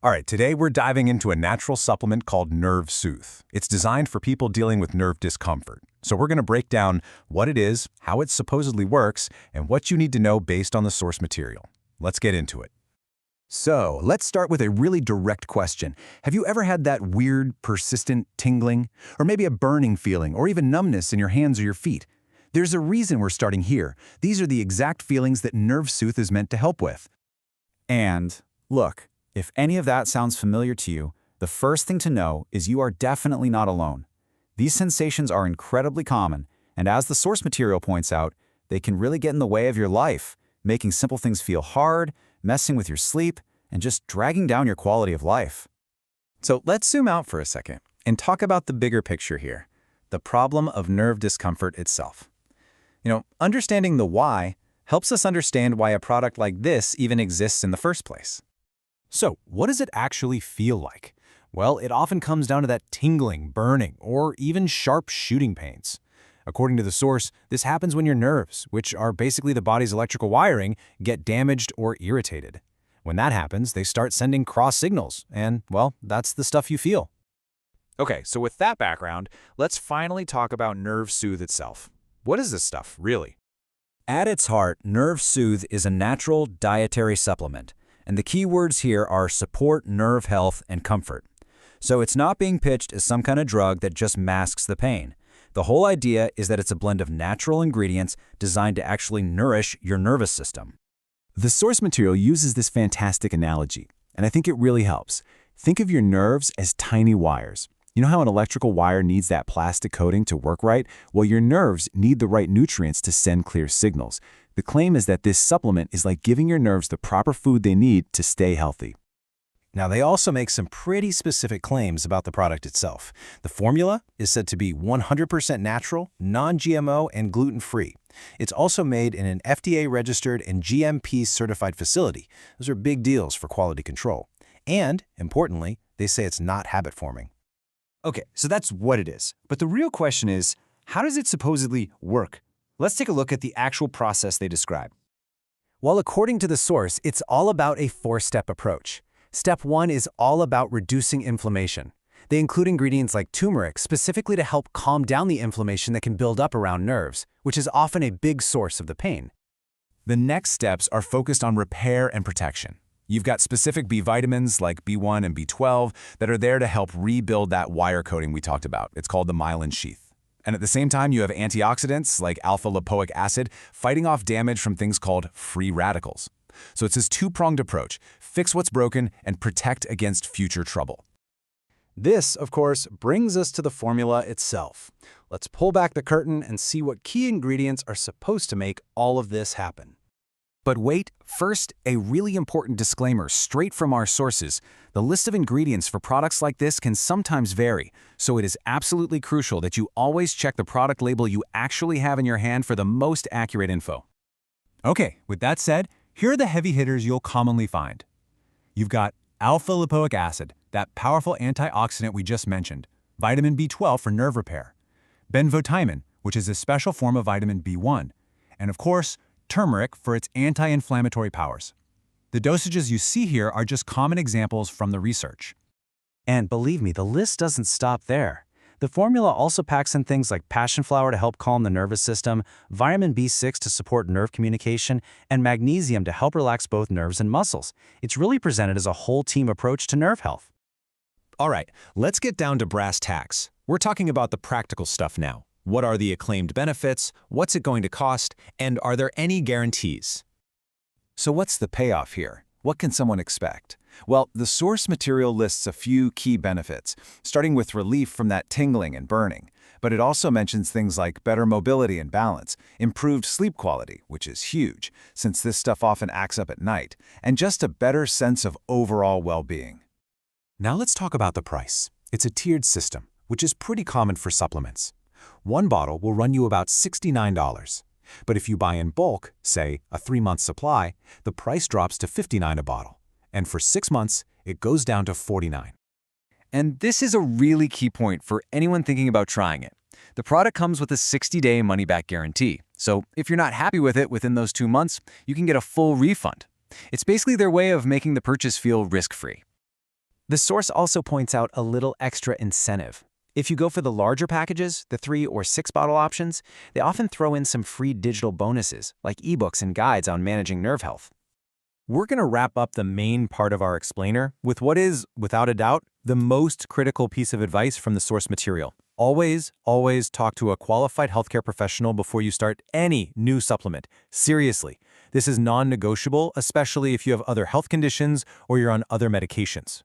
All right, today we're diving into a natural supplement called Soothe. It's designed for people dealing with nerve discomfort. So we're going to break down what it is, how it supposedly works, and what you need to know based on the source material. Let's get into it. So let's start with a really direct question. Have you ever had that weird, persistent tingling? Or maybe a burning feeling, or even numbness in your hands or your feet? There's a reason we're starting here. These are the exact feelings that Soothe is meant to help with. And look, if any of that sounds familiar to you, the first thing to know is you are definitely not alone. These sensations are incredibly common, and as the source material points out, they can really get in the way of your life, making simple things feel hard, messing with your sleep, and just dragging down your quality of life. So let's zoom out for a second and talk about the bigger picture here, the problem of nerve discomfort itself. Understanding the why helps us understand why a product like this even exists in the first place. So what does it actually feel like? Well, it often comes down to that tingling, burning, or even sharp shooting pains. According to the source, this happens when your nerves, which are basically the body's electrical wiring, get damaged or irritated. When that happens, they start sending cross signals, and, well, that's the stuff you feel. Okay, so with that background, let's finally talk about Soothe itself. What is this stuff, really? At its heart, Soothe is a natural dietary supplement, and the key words here are support nerve health and comfort. So it's not being pitched as some kind of drug that just masks the pain. The whole idea is that it's a blend of natural ingredients designed to actually nourish your nervous system. The source material uses this fantastic analogy, and I think it really helps. Think of your nerves as tiny wires. You know how an electrical wire needs that plastic coating to work right? Well, your nerves need the right nutrients to send clear signals. The claim is that this supplement is like giving your nerves the proper food they need to stay healthy. Now, they also make some pretty specific claims about the product itself. The formula is said to be 100% natural, non-GMO, and gluten-free. It's also made in an FDA-registered and GMP-certified facility. Those are big deals for quality control. And, importantly, they say it's not habit-forming. Okay, so that's what it is. But the real question is, how does it supposedly work? Let's take a look at the actual process they describe. Well, according to the source, it's all about a four-step approach. Step 1 is all about reducing inflammation. They include ingredients like turmeric specifically to help calm down the inflammation that can build up around nerves, which is often a big source of the pain. The next steps are focused on repair and protection. You've got specific B vitamins like B1 and B12 that are there to help rebuild that wire coating we talked about. It's called the myelin sheath. And at the same time, you have antioxidants like alpha-lipoic acid fighting off damage from things called free radicals. So it's this two-pronged approach: fix what's broken and protect against future trouble. This, of course, brings us to the formula itself. Let's pull back the curtain and see what key ingredients are supposed to make all of this happen. But wait, first, a really important disclaimer straight from our sources. The list of ingredients for products like this can sometimes vary, so it is absolutely crucial that you always check the product label you actually have in your hand for the most accurate info. Okay, with that said, here are the heavy hitters you'll commonly find. You've got alpha-lipoic acid, that powerful antioxidant we just mentioned, vitamin B12 for nerve repair, benvotimin, which is a special form of vitamin B1, and of course, turmeric for its anti-inflammatory powers. The dosages you see here are just common examples from the research. And believe me, the list doesn't stop there. The formula also packs in things like passion flower to help calm the nervous system, vitamin B6 to support nerve communication, and magnesium to help relax both nerves and muscles. It's really presented as a whole team approach to nerve health. All right, let's get down to brass tacks. We're talking about the practical stuff now. What are the acclaimed benefits? What's it going to cost? And are there any guarantees? So what's the payoff here? What can someone expect? Well, the source material lists a few key benefits, starting with relief from that tingling and burning. But it also mentions things like better mobility and balance, improved sleep quality, which is huge, since this stuff often acts up at night, and just a better sense of overall well-being. Now let's talk about the price. It's a tiered system, which is pretty common for supplements. One bottle will run you about $69. But if you buy in bulk, say a 3-month supply, the price drops to $59 a bottle. And for 6 months, it goes down to $49. And this is a really key point for anyone thinking about trying it. The product comes with a 60-day money-back guarantee. So if you're not happy with it within those 2 months, you can get a full refund. It's basically their way of making the purchase feel risk-free. The source also points out a little extra incentive. If you go for the larger packages, the 3 or 6 bottle options, they often throw in some free digital bonuses, like ebooks and guides on managing nerve health. We're going to wrap up the main part of our explainer with what is, without a doubt, the most critical piece of advice from the source material. Always, always talk to a qualified healthcare professional before you start any new supplement. Seriously, this is non-negotiable, especially if you have other health conditions or you're on other medications.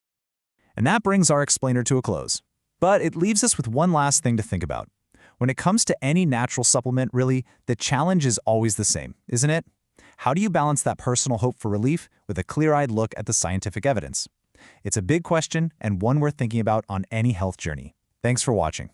And that brings our explainer to a close. But it leaves us with one last thing to think about. When it comes to any natural supplement, really, the challenge is always the same, isn't it? How do you balance that personal hope for relief with a clear-eyed look at the scientific evidence? It's a big question and one worth thinking about on any health journey. Thanks for watching.